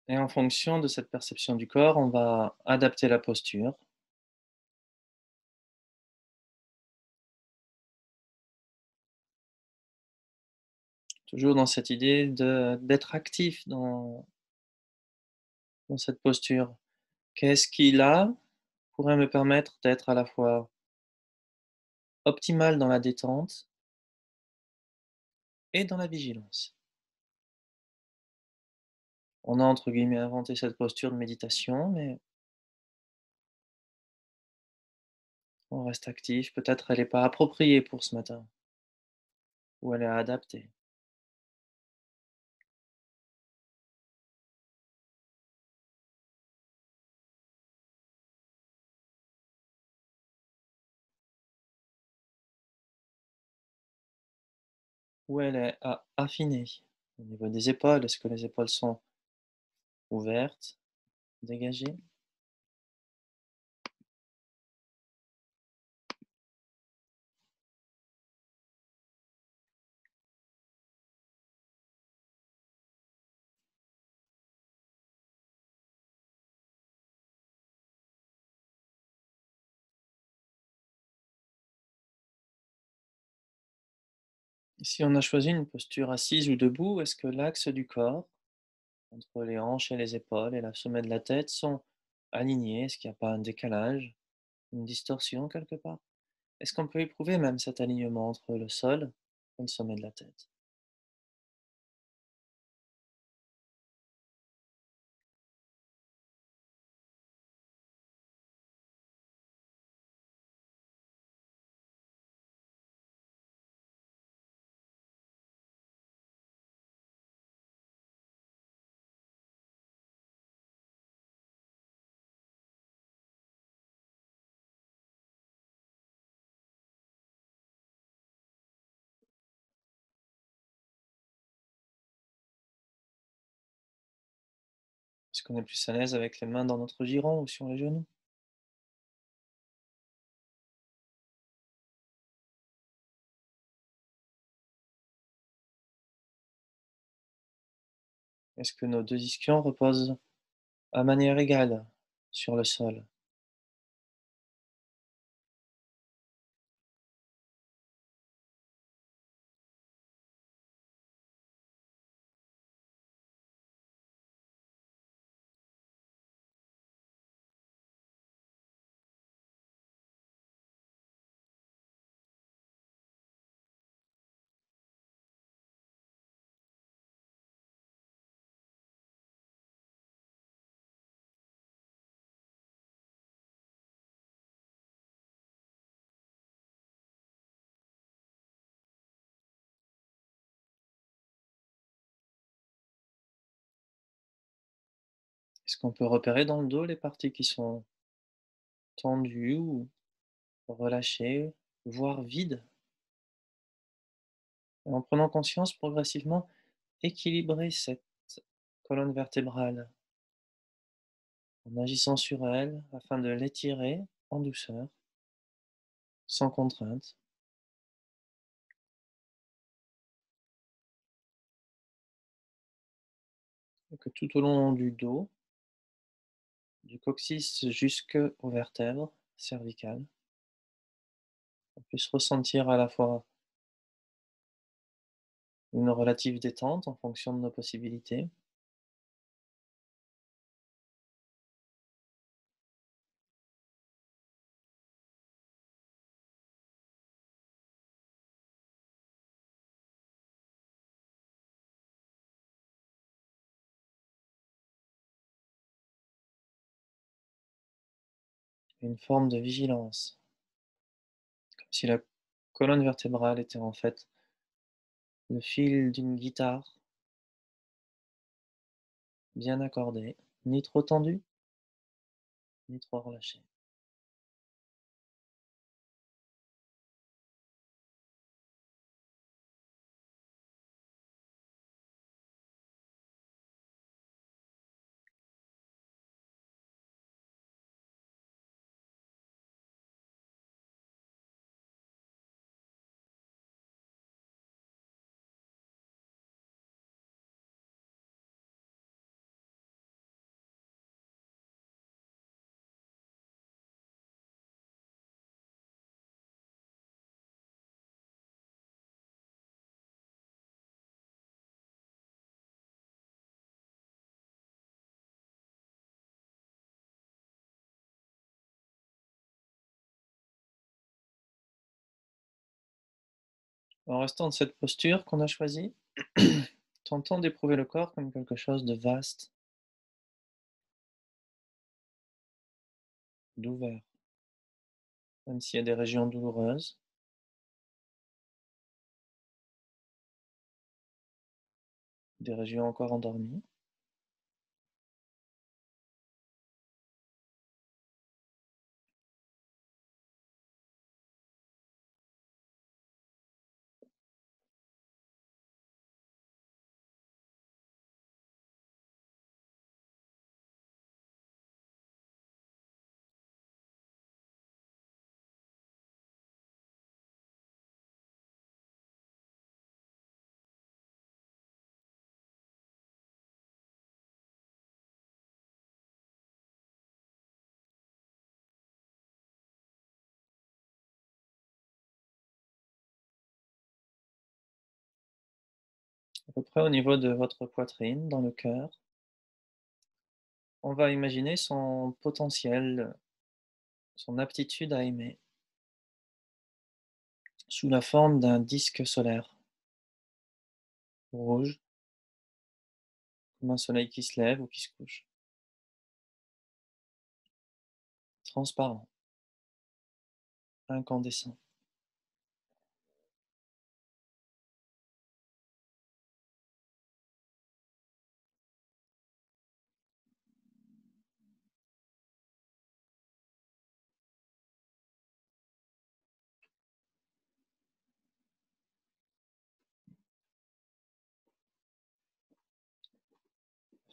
Et en fonction de cette perception du corps, on va adapter la posture, toujours dans cette idée d'être actif dans cette posture. Qu'est-ce qui là pourrait me permettre d'être à la fois optimal dans la détente et dans la vigilance? On a entre guillemets inventé cette posture de méditation, mais on reste actif. Peut-être elle n'est pas appropriée pour ce matin, ou elle est adaptée, ou elle est affinée. Au niveau des épaules, est-ce que les épaules sont ouvertes, dégagées? Si on a choisi une posture assise ou debout, est-ce que l'axe du corps, entre les hanches et les épaules et le sommet de la tête, sont alignés? Est-ce qu'il n'y a pas un décalage, une distorsion quelque part? Est-ce qu'on peut éprouver même cet alignement entre le sol et le sommet de la tête? Est-ce qu'on est plus à l'aise avec les mains dans notre giron ou sur les genoux? Est-ce que nos deux ischions reposent à manière égale sur le sol? Est-ce qu'on peut repérer dans le dos les parties qui sont tendues ou relâchées, voire vides? Et en prenant conscience progressivement, équilibrer cette colonne vertébrale en agissant sur elle afin de l'étirer en douceur, sans contrainte, et que tout au long du dos, du coccyx jusqu'aux vertèbres cervicales, on puisse ressentir à la fois une relative détente en fonction de nos possibilités, et une forme de vigilance, comme si la colonne vertébrale était en fait le fil d'une guitare bien accordé, ni trop tendu, ni trop relâché. En restant dans cette posture qu'on a choisie, tentons d'éprouver le corps comme quelque chose de vaste, d'ouvert, même s'il y a des régions douloureuses, des régions encore endormies. À peu près au niveau de votre poitrine, dans le cœur, on va imaginer son potentiel, son aptitude à aimer, sous la forme d'un disque solaire, rouge, comme un soleil qui se lève ou qui se couche, transparent, incandescent.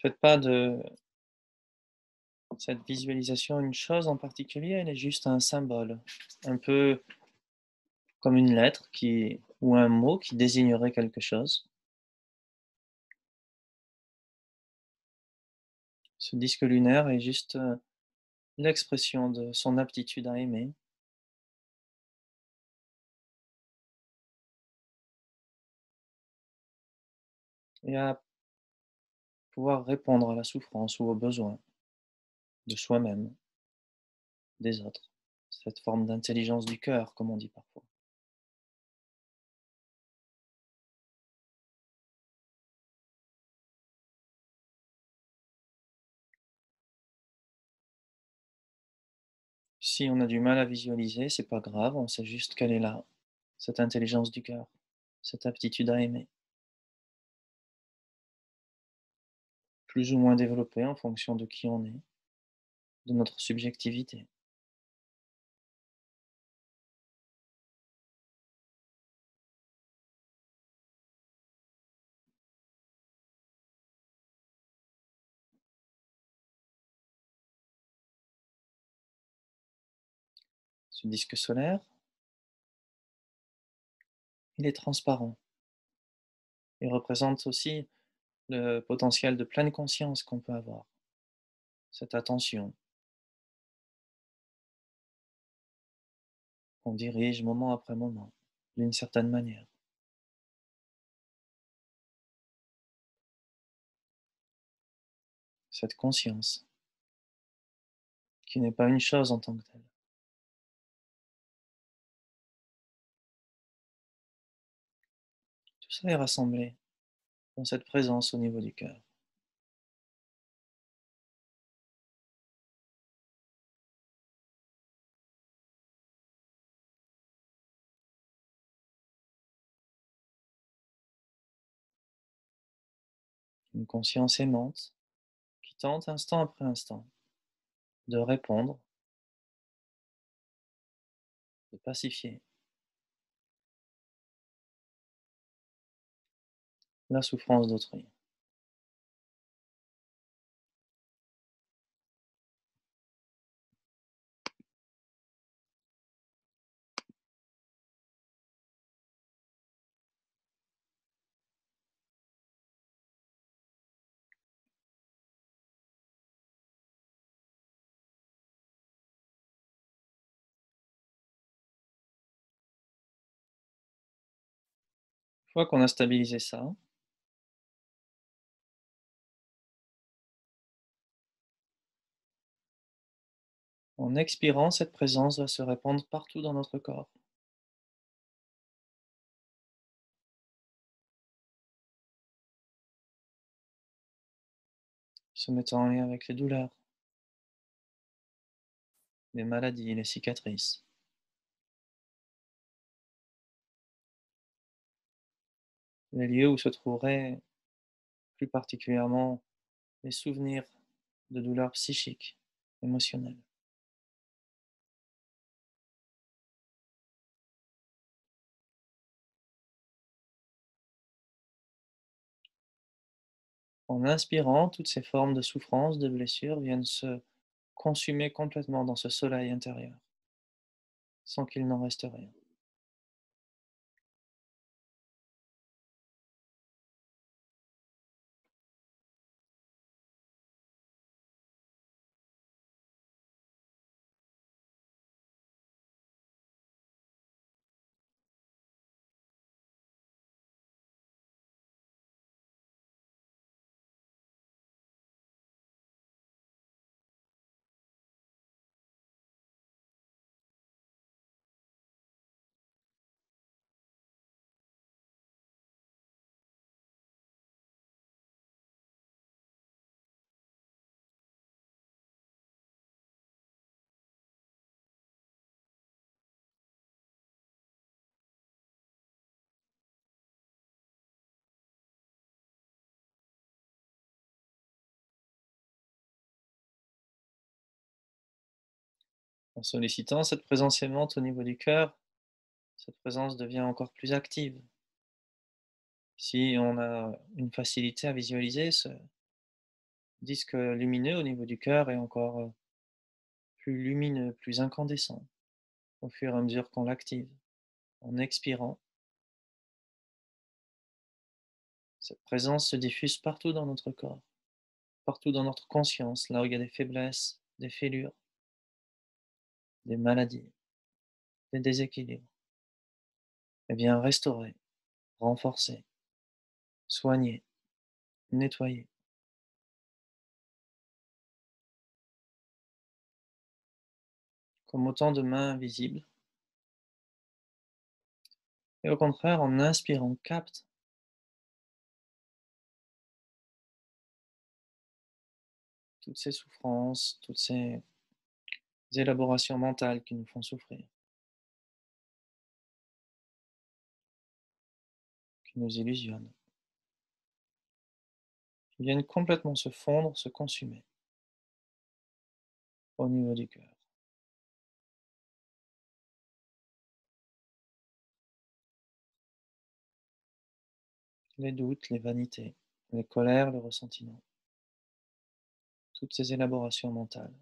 Faites pas de cette visualisation une chose en particulier, elle est juste un symbole, un peu comme une lettre qui ou un mot qui désignerait quelque chose. Ce disque lunaire est juste, l'expression de son aptitude à aimer et à pouvoir répondre à la souffrance ou aux besoins de soi-même, des autres. Cette forme d'intelligence du cœur, comme on dit parfois. Si on a du mal à visualiser, c'est pas grave, on sait juste qu'elle est là, cette intelligence du cœur, cette aptitude à aimer, plus ou moins développée en fonction de qui on est, de notre subjectivité. Ce disque solaire, il est transparent. Il représente aussi le potentiel de pleine conscience qu'on peut avoir, cette attention qu'on dirige moment après moment, d'une certaine manière. Cette conscience, qui n'est pas une chose en tant que telle. Tout ça est rassemblé dans cette présence au niveau du cœur. Une conscience aimante qui tente instant après instant de répondre, de pacifier la souffrance d'autrui. Une fois qu'on a stabilisé ça, en expirant, cette présence va se répandre partout dans notre corps. se mettant en lien avec les douleurs, les maladies, les cicatrices, les lieux où se trouveraient plus particulièrement les souvenirs de douleurs psychiques, émotionnelles. En inspirant, toutes ces formes de souffrance, de blessures viennent se consumer complètement dans ce soleil intérieur, sans qu'il n'en reste rien. En sollicitant cette présence aimante au niveau du cœur, cette présence devient encore plus active. Si on a une facilité à visualiser, ce disque lumineux au niveau du cœur est encore plus lumineux, plus incandescent au fur et à mesure qu'on l'active. En expirant, cette présence se diffuse partout dans notre corps, partout dans notre conscience, là où il y a des faiblesses, des fêlures, des maladies, des déséquilibres. Eh bien, restaurer, renforcer, soigner, nettoyer, comme autant de mains invisibles. Et au contraire, en inspirant, capte toutes ces souffrances, toutes ces élaborations mentales qui nous font souffrir, qui nous illusionnent, qui viennent complètement se fondre, se consumer au niveau du cœur. Les doutes, les vanités, les colères, le ressentiment, toutes ces élaborations mentales.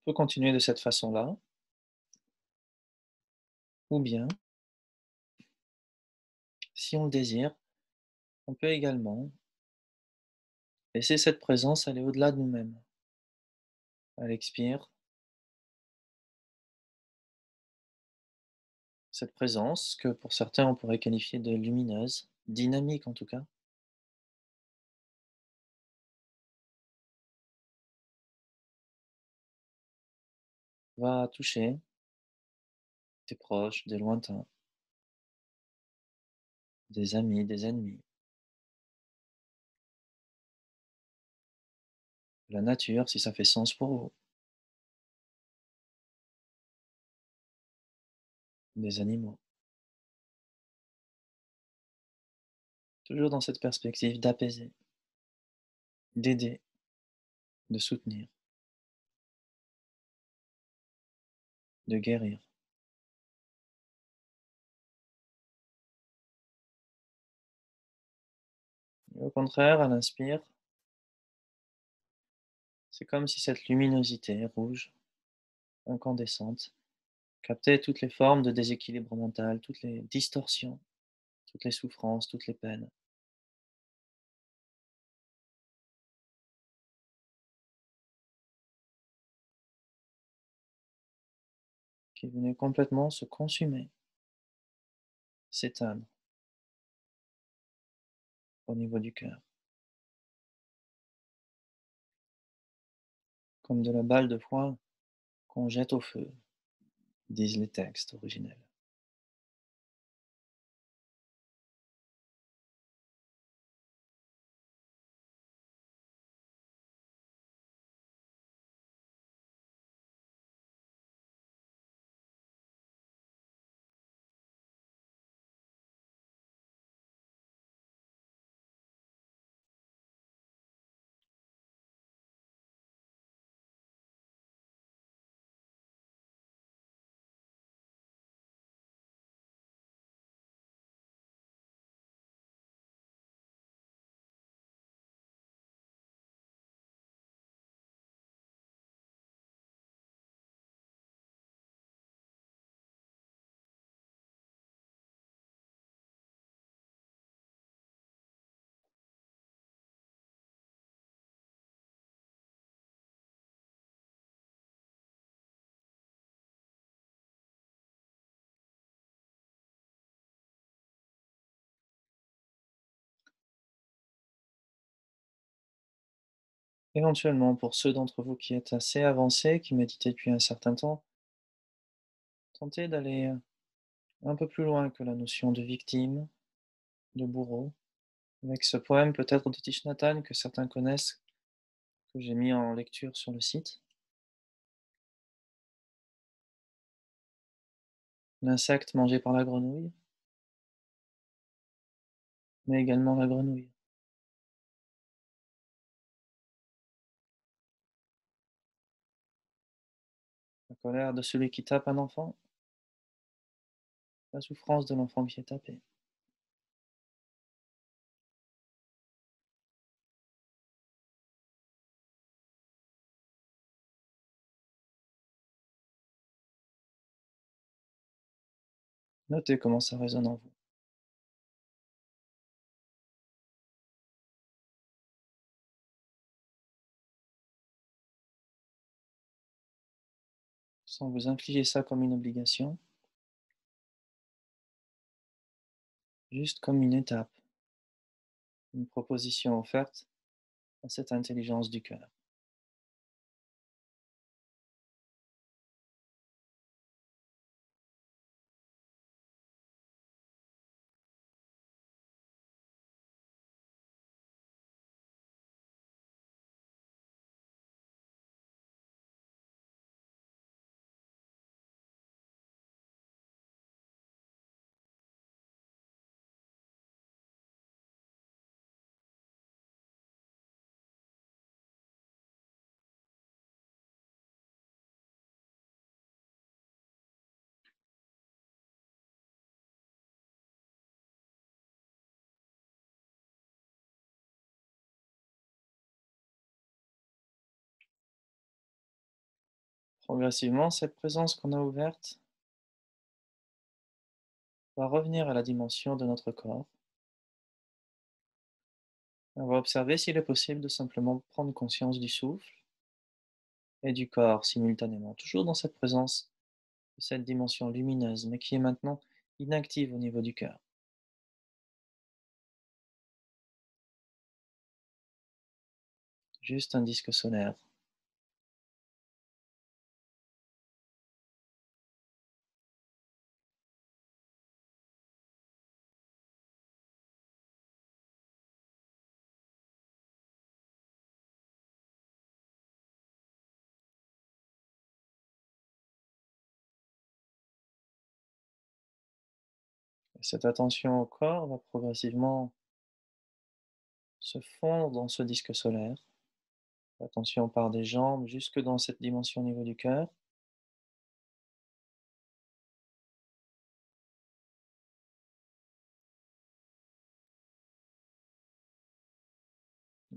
peut continuer de cette façon-là, ou bien, si on le désire, on peut également laisser cette présence aller au-delà de nous-mêmes. Elle expire, cette présence, que pour certains on pourrait qualifier de lumineuse, dynamique en tout cas, va toucher des proches, des lointains, des amis, des ennemis, la nature si ça fait sens pour vous, des animaux. Toujours dans cette perspective d'apaiser, d'aider, de soutenir, de guérir. Et au contraire, à l'inspire, c'est comme si cette luminosité rouge, incandescente, captait toutes les formes de déséquilibre mental, toutes les distorsions, toutes les souffrances, toutes les peines, qui venaient complètement se consumer, s'éteindre au niveau du cœur, comme de la balle de foin qu'on jette au feu, disent les textes originels. Éventuellement, pour ceux d'entre vous qui êtes assez avancés, qui méditez depuis un certain temps, tentez d'aller un peu plus loin que la notion de victime, de bourreau, avec ce poème peut-être de Thich Nhat Hanh que certains connaissent, que j'ai mis en lecture sur le site. L'insecte mangé par la grenouille, mais également la grenouille. La colère de celui qui tape un enfant, la souffrance de l'enfant qui est tapé. Notez comment ça résonne en vous, sans vous infliger ça comme une obligation, juste comme une étape, une proposition offerte à cette intelligence du cœur. Progressivement, cette présence qu'on a ouverte va revenir à la dimension de notre corps. On va observer s'il est possible de simplement prendre conscience du souffle et du corps simultanément, toujours dans cette présence de cette dimension lumineuse, mais qui est maintenant inactive au niveau du cœur. Juste un disque solaire. Et cette attention au corps va progressivement se fondre dans ce disque solaire. Attention part des jambes jusque dans cette dimension au niveau du cœur.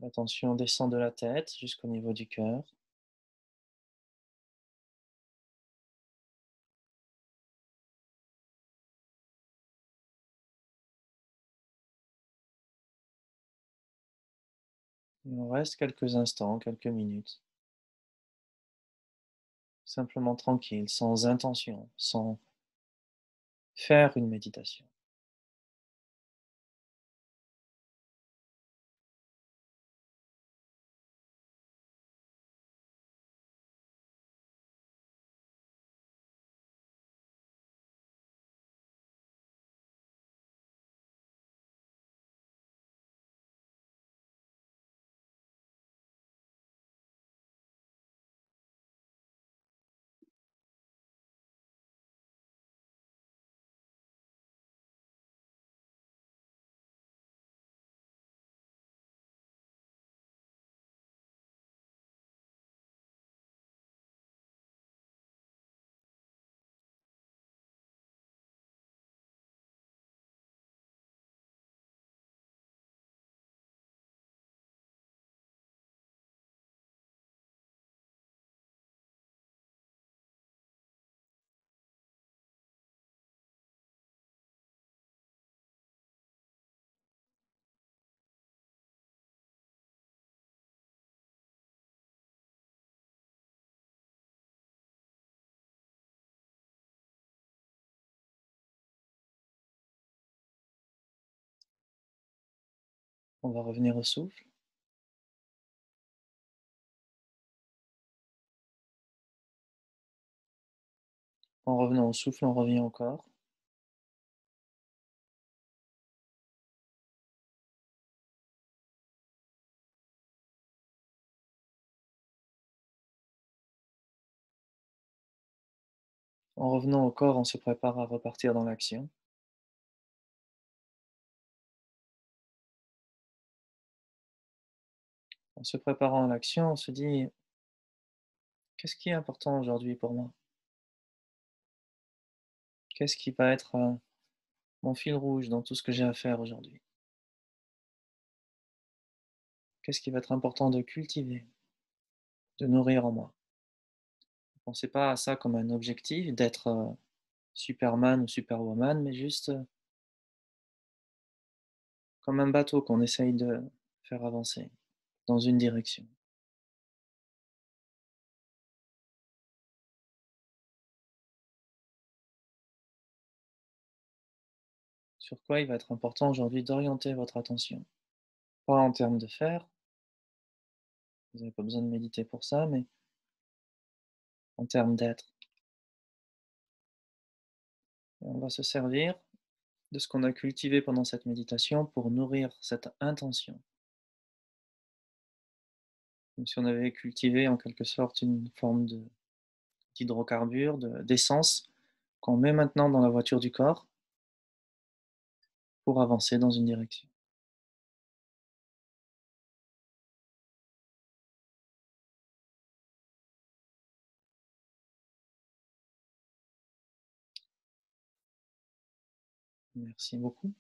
L'attention descend de la tête jusqu'au niveau du cœur. Et on reste quelques instants, quelques minutes, simplement tranquille, sans intention, sans faire une méditation. On va revenir au souffle. En revenant au souffle, on revient au corps. En revenant au corps, on se prépare à repartir dans l'action. En se préparant à l'action, on se dit: «Qu'est-ce qui est important aujourd'hui pour moi? Qu'est-ce qui va être, mon fil rouge dans tout ce que j'ai à faire aujourd'hui? Qu'est-ce qui va être important de cultiver, de nourrir en moi?» Ne pensez pas à ça comme un objectif d'être, Superman ou Superwoman, mais juste, comme un bateau qu'on essaye de faire avancer dans une direction. Sur quoi il va être important aujourd'hui d'orienter votre attention. Pas en termes de faire, vous n'avez pas besoin de méditer pour ça, mais en termes d'être. Et on va se servir de ce qu'on a cultivé pendant cette méditation pour nourrir cette intention. Comme si on avait cultivé en quelque sorte une forme d'hydrocarbure, d'essence qu'on met maintenant dans la voiture du corps pour avancer dans une direction. Merci beaucoup.